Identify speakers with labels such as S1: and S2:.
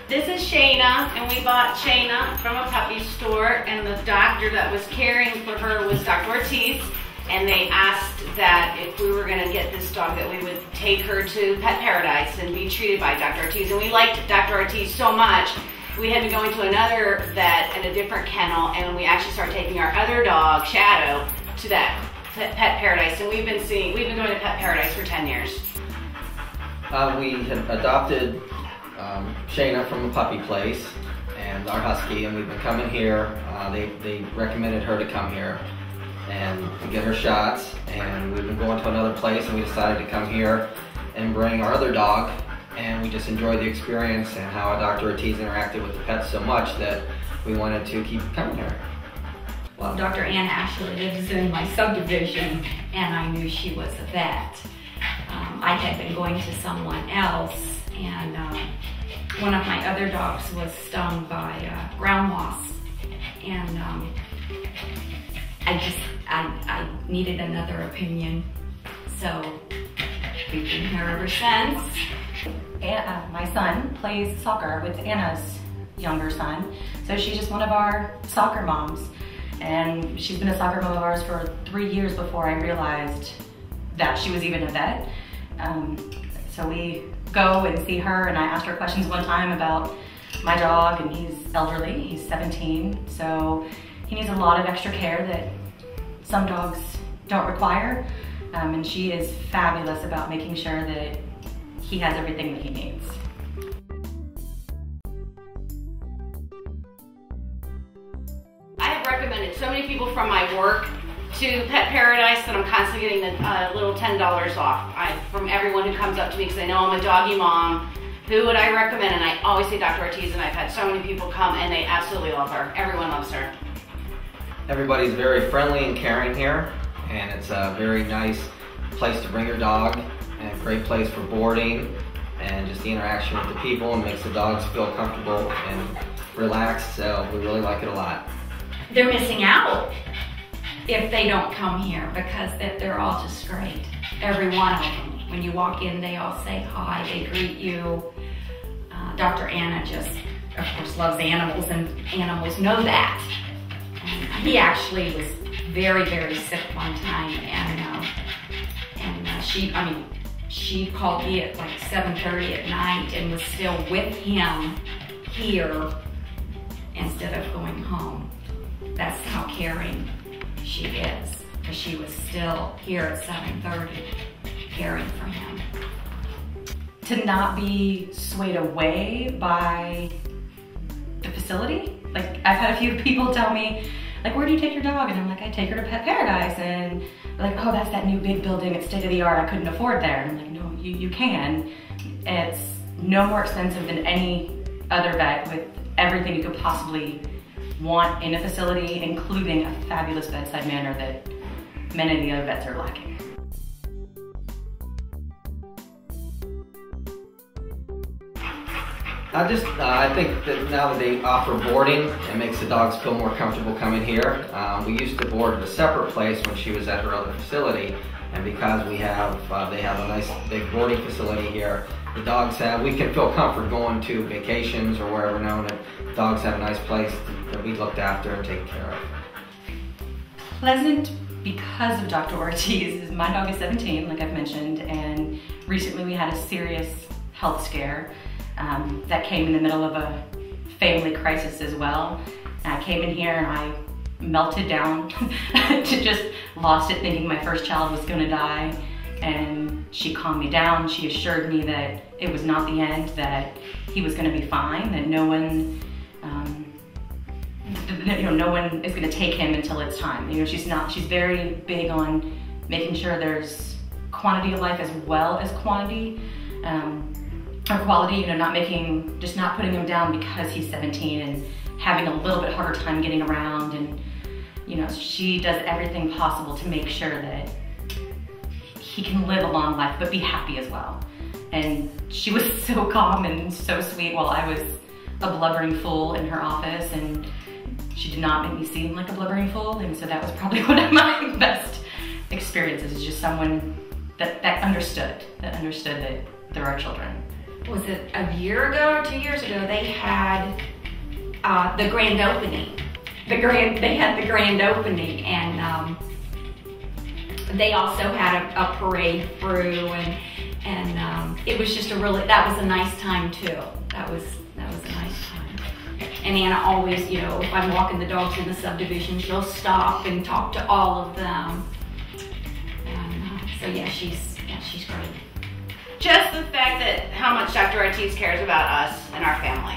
S1: This is Shayna, and we bought Shayna from a puppy store, and the doctor that was caring for her was Dr. Ortiz, and they asked that if we were going to get this dog that we would take her to Pet Paradise and be treated by Dr. Ortiz. And we liked Dr. Ortiz so much, we had to go into another vet at a different kennel, and we actually started taking our other dog, Shadow, to that Pet Paradise, and we've been going to Pet Paradise for 10 years.
S2: We had adopted Shayna from a puppy place, and our husky, and we've been coming here. They recommended her to come here and to get her shots, and we've been going to another place, and we decided to come here and bring our other dog, and we just enjoyed the experience and how Dr. Ortiz interacted with the pets so much that we wanted to keep coming here.
S3: Well, Dr. Ann actually lives in my subdivision, and I knew she was a vet. I had been going to someone else, and one of my other dogs was stung by ground wasps, and I needed another opinion, so we've been here ever since.
S4: My son plays soccer with Anna's younger son, so she's just one of our soccer moms, and she's been a soccer mom of ours for 3 years before I realized that she was even a vet. So we go and see her, and I asked her questions one time about my dog, and he's elderly, he's 17, so he needs a lot of extra care that some dogs don't require, and she is fabulous about making sure that he has everything that he needs.
S1: I have recommended so many people from my work to Pet Paradise that I'm constantly getting a little $10 off from everyone who comes up to me because they know I'm a doggy mom. Who would I recommend? And I always say Dr. Ortiz, and I've had so many people come and they absolutely love her. Everyone loves her.
S2: Everybody's very friendly and caring here, and it's a very nice place to bring your dog, and a great place for boarding, and just the interaction with the people, and makes the dogs feel comfortable and relaxed, so we really like it a lot.
S3: They're missing out if they don't come here, because they're all just great. Every one of them. When you walk in, they all say hi, they greet you. Dr. Anna just, of course, loves animals, and animals know that. He actually was very, very sick one time, and she called me at like 7:30 at night and was still with him here instead of going home. That's how caring she is, because she was still here at 7:30 caring for him.
S4: To not be swayed away by the facility. Like, I've had a few people tell me, like, where do you take your dog? And I'm like, I take her to Pet Paradise. And they're like, oh, that's that new big building, it's state of the art, I couldn't afford there. And I'm like, no, you can. It's no more expensive than any other vet, with everything you could possibly want in a facility, including a fabulous bedside manner that many of the other vets are lacking.
S2: I think that now that they offer boarding, it makes the dogs feel more comfortable coming here. We used to board at a separate place when she was at her other facility, and because they have a nice big boarding facility here, the dogs we can feel comfort going to vacations or wherever, knowing that dogs have a nice place that we looked after and taken care of.
S4: Pleasant because of Dr. Ortiz. My dog is 17, like I've mentioned, and recently we had a serious health scare that came in the middle of a family crisis as well. And I came in here and I melted down to just lost it, thinking my first child was gonna die. And she calmed me down. She assured me that it was not the end, that he was gonna be fine, that no one is gonna take him until it's time. You know, she's very big on making sure there's quantity of life as well as quantity. Or quality, you know, just not putting him down because he's 17 and having a little bit harder time getting around. And, you know, she does everything possible to make sure that he can live a long life, but be happy as well. And she was so calm and so sweet while I was a blubbering fool in her office, and she did not make me seem like a blubbering fool. And so that was probably one of my best experiences, is just someone that understood that there are children.
S3: was it a year ago or 2 years ago, they had the grand opening. They had the grand opening, and they also had a parade through, and it was just that was a nice time too. That was a nice time. And Anna always, you know, if I'm walking the dogs in the subdivision, she'll stop and talk to all of them. And so yeah, she's great.
S1: Just the fact that how much Dr. Ortiz cares about us and our family.